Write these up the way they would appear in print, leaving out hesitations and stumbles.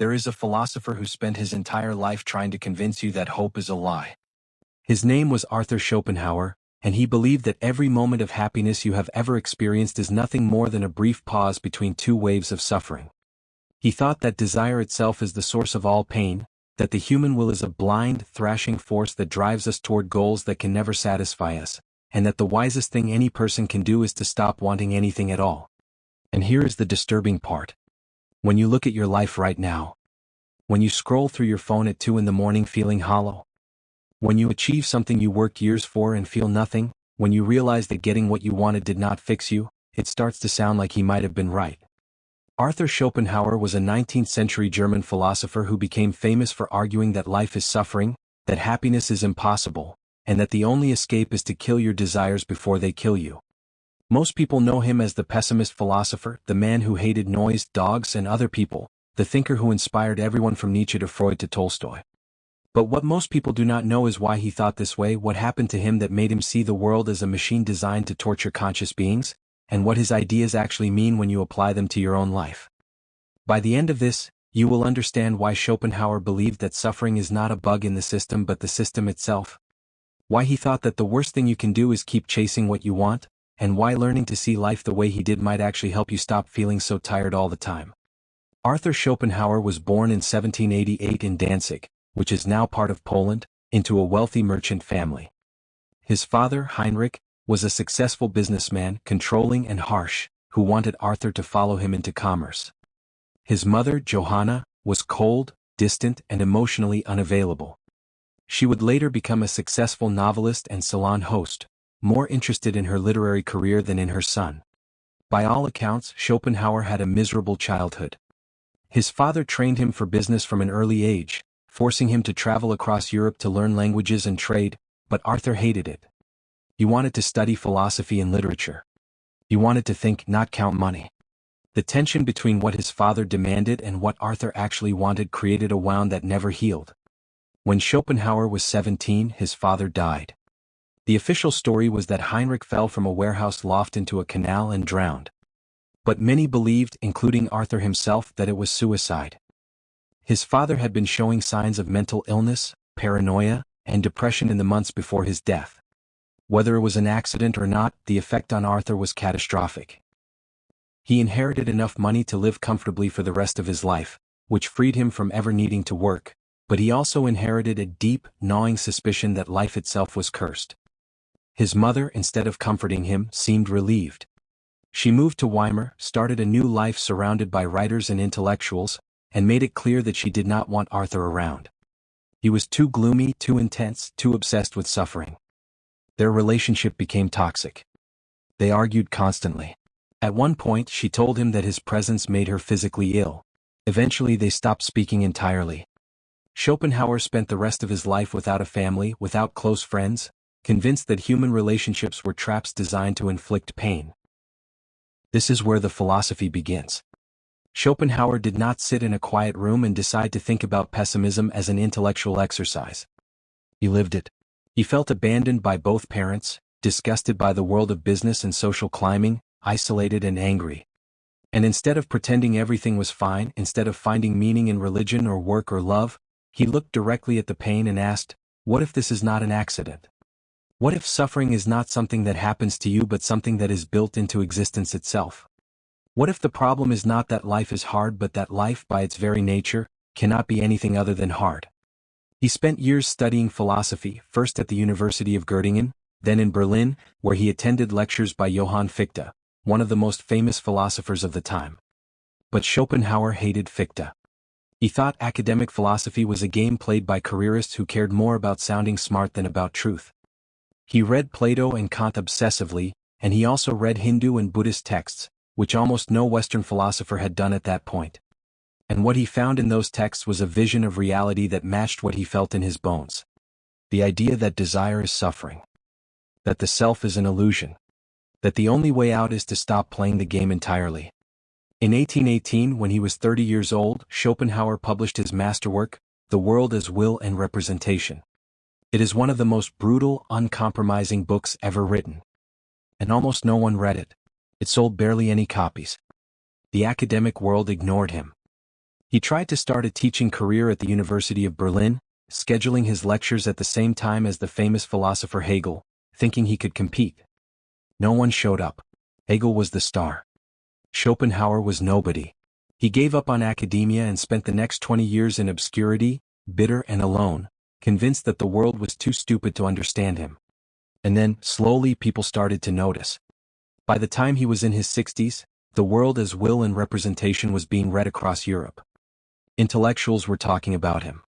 there is a philosopher who spent his entire life trying to convince you that hope is a lie. His name was Arthur Schopenhauer, and he believed that every moment of happiness you have ever experienced is nothing more than a brief pause between two waves of suffering. He thought that desire itself is the source of all pain, that the human will is a blind, thrashing force that drives us toward goals that can never satisfy us, and that the wisest thing any person can do is to stop wanting anything at all. And here is the disturbing part. When you look at your life right now, when you scroll through your phone at 2 a.m. feeling hollow, when you achieve something you worked years for and feel nothing, when you realize that getting what you wanted did not fix you, it starts to sound like he might have been right. Arthur Schopenhauer was a 19th-century German philosopher who became famous for arguing that life is suffering, that happiness is impossible, and that the only escape is to kill your desires before they kill you. Most people know him as the pessimist philosopher, the man who hated noise, dogs, and other people, the thinker who inspired everyone from Nietzsche to Freud to Tolstoy. But what most people do not know is why he thought this way, what happened to him that made him see the world as a machine designed to torture conscious beings, and what his ideas actually mean when you apply them to your own life. By the end of this, you will understand why Schopenhauer believed that suffering is not a bug in the system but the system itself. Why he thought that the worst thing you can do is keep chasing what you want, and why learning to see life the way he did might actually help you stop feeling so tired all the time. Arthur Schopenhauer was born in 1788 in Danzig, which is now part of Poland, into a wealthy merchant family. His father, Heinrich, was a successful businessman, controlling and harsh, who wanted Arthur to follow him into commerce. His mother, Johanna, was cold, distant, and emotionally unavailable. She would later become a successful novelist and salon host, more interested in her literary career than in her son. By all accounts, Schopenhauer had a miserable childhood. His father trained him for business from an early age, forcing him to travel across Europe to learn languages and trade, but Arthur hated it. He wanted to study philosophy and literature. He wanted to think, not count money. The tension between what his father demanded and what Arthur actually wanted created a wound that never healed. When Schopenhauer was 17, his father died. The official story was that Heinrich fell from a warehouse loft into a canal and drowned. But many believed, including Arthur himself, that it was suicide. His father had been showing signs of mental illness, paranoia, and depression in the months before his death. Whether it was an accident or not, the effect on Arthur was catastrophic. He inherited enough money to live comfortably for the rest of his life, which freed him from ever needing to work, but he also inherited a deep, gnawing suspicion that life itself was cursed. His mother, instead of comforting him, seemed relieved. She moved to Weimar, started a new life surrounded by writers and intellectuals, and made it clear that she did not want Arthur around. He was too gloomy, too intense, too obsessed with suffering. Their relationship became toxic. They argued constantly. At one point, she told him that his presence made her physically ill. Eventually, they stopped speaking entirely. Schopenhauer spent the rest of his life without a family, without close friends, convinced that human relationships were traps designed to inflict pain. This is where the philosophy begins. Schopenhauer did not sit in a quiet room and decide to think about pessimism as an intellectual exercise. He lived it. He felt abandoned by both parents, disgusted by the world of business and social climbing, isolated and angry. And instead of pretending everything was fine, instead of finding meaning in religion or work or love, he looked directly at the pain and asked, what if this is not an accident? What if suffering is not something that happens to you but something that is built into existence itself? What if the problem is not that life is hard but that life, by its very nature, cannot be anything other than hard? He spent years studying philosophy, first at the University of Göttingen, then in Berlin, where he attended lectures by Johann Fichte, one of the most famous philosophers of the time. But Schopenhauer hated Fichte. He thought academic philosophy was a game played by careerists who cared more about sounding smart than about truth. He read Plato and Kant obsessively, and he also read Hindu and Buddhist texts, which almost no Western philosopher had done at that point. And what he found in those texts was a vision of reality that matched what he felt in his bones. The idea that desire is suffering. That the self is an illusion. That the only way out is to stop playing the game entirely. In 1818, when he was 30 years old, Schopenhauer published his masterwork, The World as Will and Representation. It is one of the most brutal, uncompromising books ever written. And almost no one read it. It sold barely any copies. The academic world ignored him. He tried to start a teaching career at the University of Berlin, scheduling his lectures at the same time as the famous philosopher Hegel, thinking he could compete. No one showed up. Hegel was the star. Schopenhauer was nobody. He gave up on academia and spent the next 20 years in obscurity, bitter and alone, convinced that the world was too stupid to understand him. And then, slowly, people started to notice. By the time he was in his 60s, the world as will and representation was being read across Europe. Intellectuals were talking about him.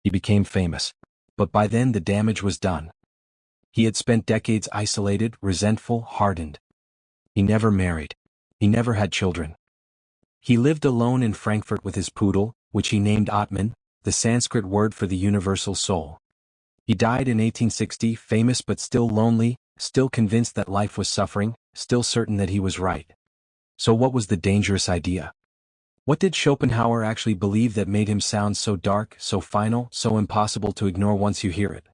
He became famous. But by then the damage was done. He had spent decades isolated, resentful, hardened. He never married. He never had children. He lived alone in Frankfurt with his poodle, which he named Atman, the Sanskrit word for the universal soul. He died in 1860, famous but still lonely, still convinced that life was suffering, still certain that he was right. So what was the dangerous idea? What did Schopenhauer actually believe that made him sound so dark, so final, so impossible to ignore once you hear it?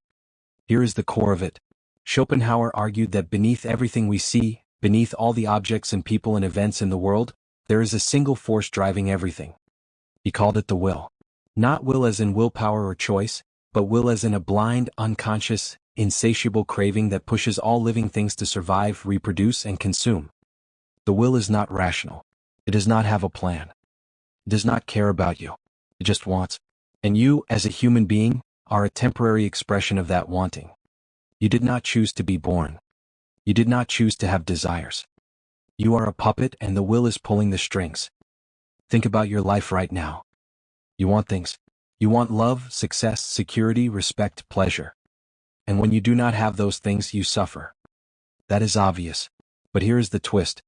Here is the core of it. Schopenhauer argued that beneath everything we see, beneath all the objects and people and events in the world, there is a single force driving everything. He called it the will. Not will as in willpower or choice, but will as in a blind, unconscious, insatiable craving that pushes all living things to survive, reproduce, and consume. The will is not rational. It does not have a plan. It does not care about you. It just wants. And you, as a human being, are a temporary expression of that wanting. You did not choose to be born. You did not choose to have desires. You are a puppet and the will is pulling the strings. Think about your life right now. You want things. You want love, success, security, respect, pleasure. And when you do not have those things, you suffer. That is obvious. But here is the twist.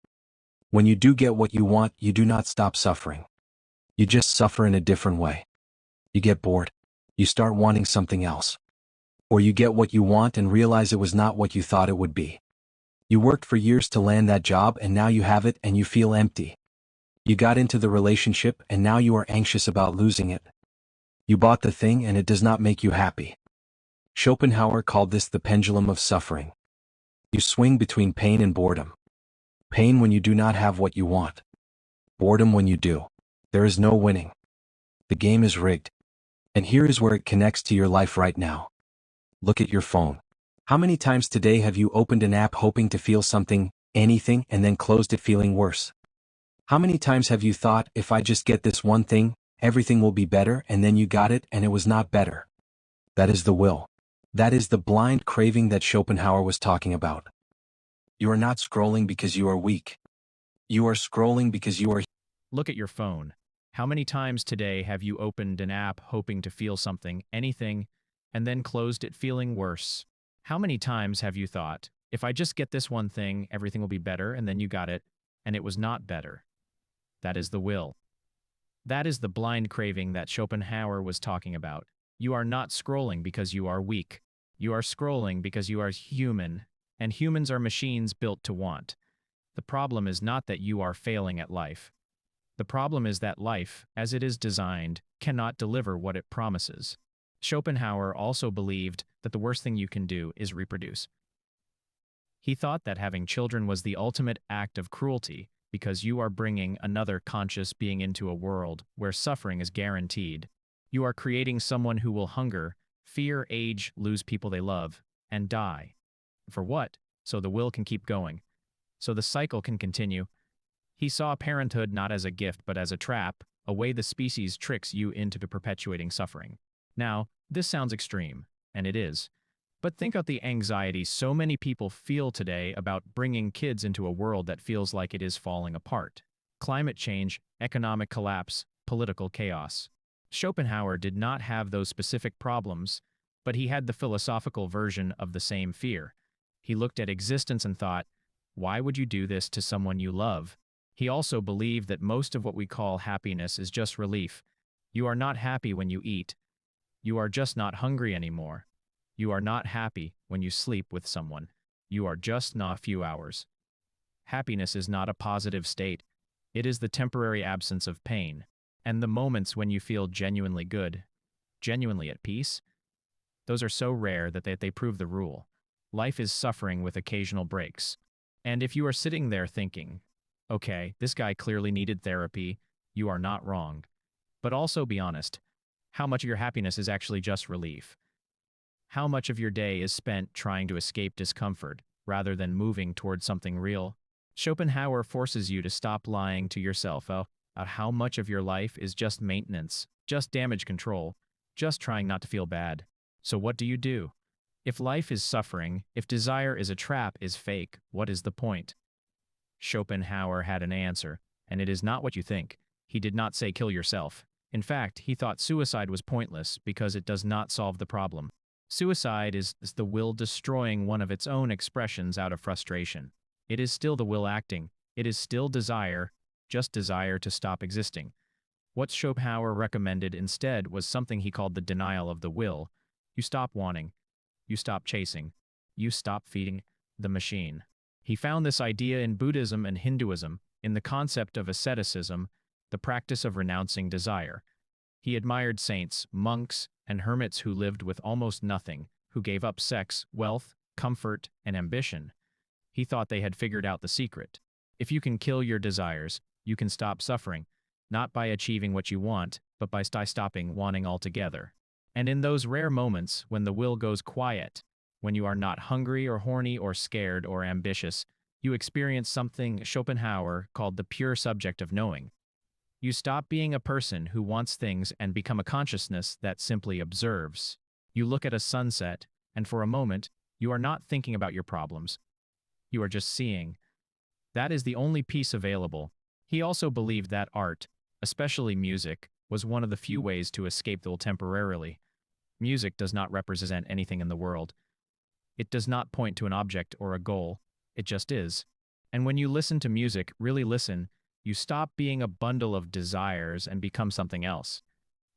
When you do get what you want, you do not stop suffering. You just suffer in a different way. You get bored. You start wanting something else. Or you get what you want and realize it was not what you thought it would be. You worked for years to land that job and now you have it and you feel empty. You got into the relationship and now you are anxious about losing it. You bought the thing and it does not make you happy. Schopenhauer called this the pendulum of suffering. You swing between pain and boredom. Pain when you do not have what you want. Boredom when you do. There is no winning. The game is rigged. And here is where it connects to your life right now. Look at your phone. How many times today have you opened an app hoping to feel something, anything, and then closed it feeling worse? How many times have you thought, if I just get this one thing, everything will be better, and then you got it and it was not better? That is the will. That is the blind craving that Schopenhauer was talking about. You are not scrolling because you are weak. You are scrolling because you are. Look at your phone. How many times today have you opened an app hoping to feel something, anything, and then closed it feeling worse? How many times have you thought, if I just get this one thing, everything will be better, and then you got it, and it was not better? That is the will. That is the blind craving that Schopenhauer was talking about. You are not scrolling because you are weak. You are scrolling because you are human, and humans are machines built to want. The problem is not that you are failing at life. The problem is that life, as it is designed, cannot deliver what it promises. Schopenhauer also believed that the worst thing you can do is reproduce. He thought that having children was the ultimate act of cruelty because you are bringing another conscious being into a world where suffering is guaranteed. You are creating someone who will hunger, fear, age, lose people they love, and die. For what? So the will can keep going. So the cycle can continue. He saw parenthood not as a gift but as a trap, a way the species tricks you into perpetuating suffering. Now, this sounds extreme, and it is. But think of the anxiety so many people feel today about bringing kids into a world that feels like it is falling apart. Climate change, economic collapse, political chaos. Schopenhauer did not have those specific problems, but he had the philosophical version of the same fear. He looked at existence and thought, why would you do this to someone you love? He also believed that most of what we call happiness is just relief. You are not happy when you eat. You are just not hungry anymore. You are not happy when you sleep with someone. You are just not a few hours. Happiness is not a positive state. It is the temporary absence of pain. And the moments when you feel genuinely good, genuinely at peace, those are so rare that they prove the rule. Life is suffering with occasional breaks. And if you are sitting there thinking, okay, this guy clearly needed therapy, you are not wrong. But also be honest. How much of your happiness is actually just relief? How much of your day is spent trying to escape discomfort rather than moving towards something real? Schopenhauer forces you to stop lying to yourself about how much of your life is just maintenance, just damage control, just trying not to feel bad. So what do you do? If life is suffering, if desire is a trap, is fake, what is the point? Schopenhauer had an answer, and it is not what you think. He did not say kill yourself. In fact, he thought suicide was pointless because it does not solve the problem. Suicide is the will destroying one of its own expressions out of frustration. It is still the will acting. It is still desire, just desire to stop existing. What Schopenhauer recommended instead was something he called the denial of the will. You stop wanting. You stop chasing. You stop feeding the machine. He found this idea in Buddhism and Hinduism, in the concept of asceticism, the practice of renouncing desire. He admired saints, monks, and hermits who lived with almost nothing, who gave up sex, wealth, comfort, and ambition. He thought they had figured out the secret. If you can kill your desires, you can stop suffering, not by achieving what you want, but by stopping wanting altogether. And in those rare moments when the will goes quiet, when you are not hungry or horny or scared or ambitious, you experience something Schopenhauer called the pure subject of knowing. You stop being a person who wants things and become a consciousness that simply observes. You look at a sunset, and for a moment, you are not thinking about your problems. You are just seeing. That is the only peace available. He also believed that art, especially music, was one of the few ways to escape the will temporarily. Music does not represent anything in the world. It does not point to an object or a goal. It just is. And when you listen to music, really listen, you stop being a bundle of desires and become something else.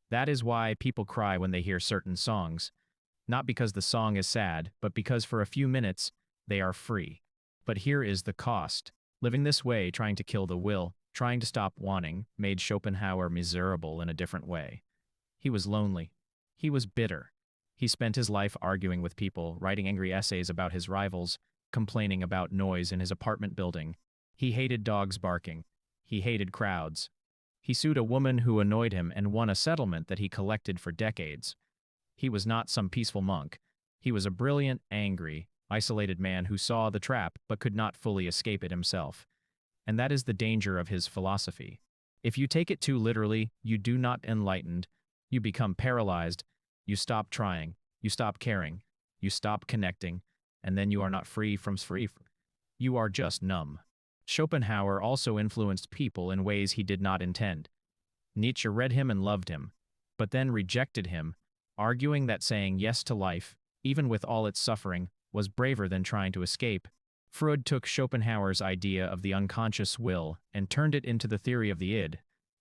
That is why people cry when they hear certain songs. Not because the song is sad, but because for a few minutes, they are free. But here is the cost. Living this way, trying to kill the will, trying to stop wanting, made Schopenhauer miserable in a different way. He was lonely. He was bitter. He spent his life arguing with people, writing angry essays about his rivals, complaining about noise in his apartment building. He hated dogs barking. He hated crowds. He sued a woman who annoyed him and won a settlement that he collected for decades. He was not some peaceful monk. He was a brilliant, angry, isolated man who saw the trap but could not fully escape it himself. And that is the danger of his philosophy. If you take it too literally, you do not enlightened. You become paralyzed. You stop trying. You stop caring. You stop connecting. And then you are not free. You are just numb. Schopenhauer also influenced people in ways he did not intend. Nietzsche read him and loved him, but then rejected him, arguing that saying yes to life, even with all its suffering, was braver than trying to escape. Freud took Schopenhauer's idea of the unconscious will and turned it into the theory of the id,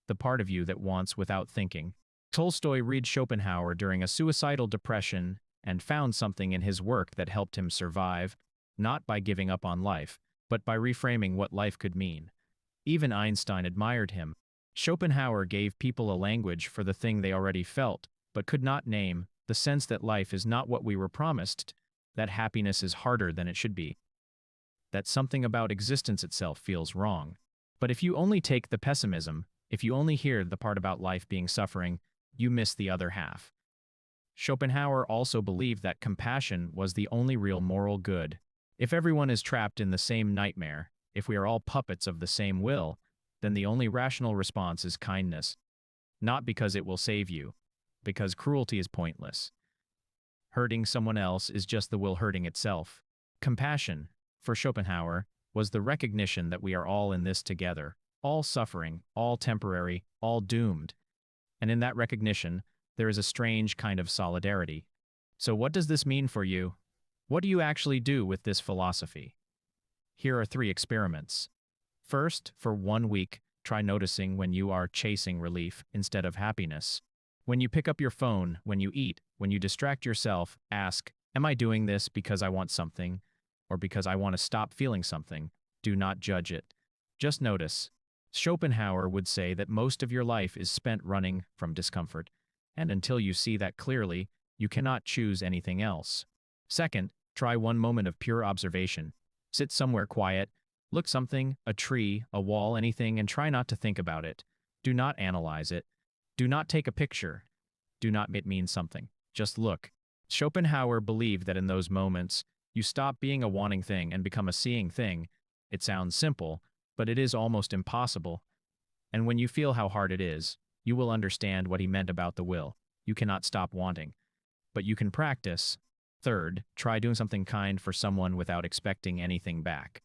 the part of you that wants without thinking. Tolstoy read Schopenhauer during a suicidal depression and found something in his work that helped him survive, not by giving up on life, but by reframing what life could mean. Even Einstein admired him. Schopenhauer gave people a language for the thing they already felt, but could not name, the sense that life is not what we were promised, that happiness is harder than it should be, that something about existence itself feels wrong. But if you only take the pessimism, if you only hear the part about life being suffering, you miss the other half. Schopenhauer also believed that compassion was the only real moral good. If everyone is trapped in the same nightmare, if we are all puppets of the same will, then the only rational response is kindness. Not because it will save you, because cruelty is pointless. Hurting someone else is just the will hurting itself. Compassion, for Schopenhauer, was the recognition that we are all in this together, all suffering, all temporary, all doomed. And in that recognition, there is a strange kind of solidarity. So what does this mean for you? What do you actually do with this philosophy? Here are 3 experiments. First, for 1 week, try noticing when you are chasing relief instead of happiness. When you pick up your phone, when you eat, when you distract yourself, ask, am I doing this because I want something, or because I want to stop feeling something? Do not judge it. Just notice. Schopenhauer would say that most of your life is spent running from discomfort, and until you see that clearly, you cannot choose anything else. Second, try 1 moment of pure observation. Sit somewhere quiet, look something, a tree, a wall, anything, and try not to think about it. Do not analyze it. Do not take a picture. Do not it mean something. Just look. Schopenhauer believed that in those moments, you stop being a wanting thing and become a seeing thing. It sounds simple, but it is almost impossible. And when you feel how hard it is, you will understand what he meant about the will. You cannot stop wanting, but you can practice. Third, try doing something kind for someone without expecting anything back.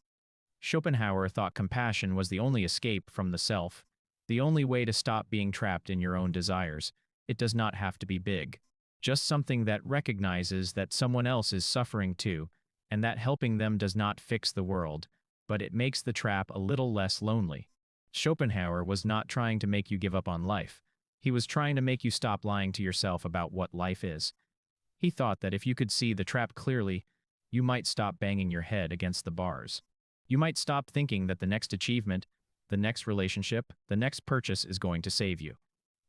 Schopenhauer thought compassion was the only escape from the self, the only way to stop being trapped in your own desires. It does not have to be big. Just something that recognizes that someone else is suffering too, and that helping them does not fix the world, but it makes the trap a little less lonely. Schopenhauer was not trying to make you give up on life. He was trying to make you stop lying to yourself about what life is. He thought that if you could see the trap clearly, you might stop banging your head against the bars. You might stop thinking that the next achievement, the next relationship, the next purchase is going to save you.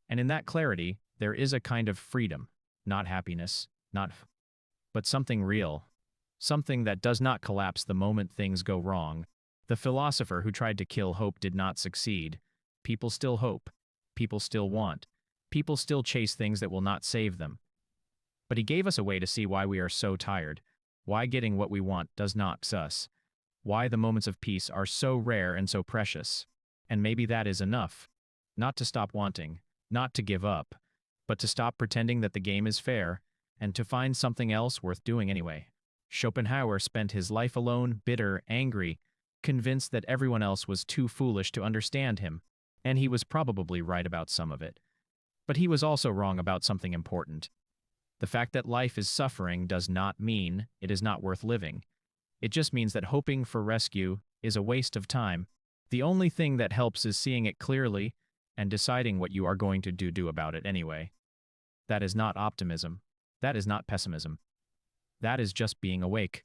And in that clarity, there is a kind of freedom, not happiness, but something real. Something that does not collapse the moment things go wrong. The philosopher who tried to kill hope did not succeed. People still hope. People still want. People still chase things that will not save them. But he gave us a way to see why we are so tired, why getting what we want does not us, why the moments of peace are so rare and so precious. And maybe that is enough. Not to stop wanting, not to give up, but to stop pretending that the game is fair, and to find something else worth doing anyway. Schopenhauer spent his life alone, bitter, angry, convinced that everyone else was too foolish to understand him, and he was probably right about some of it. But he was also wrong about something important. The fact that life is suffering does not mean it is not worth living. It just means that hoping for rescue is a waste of time. The only thing that helps is seeing it clearly and deciding what you are going to do about it anyway. That is not optimism. That is not pessimism. That is just being awake.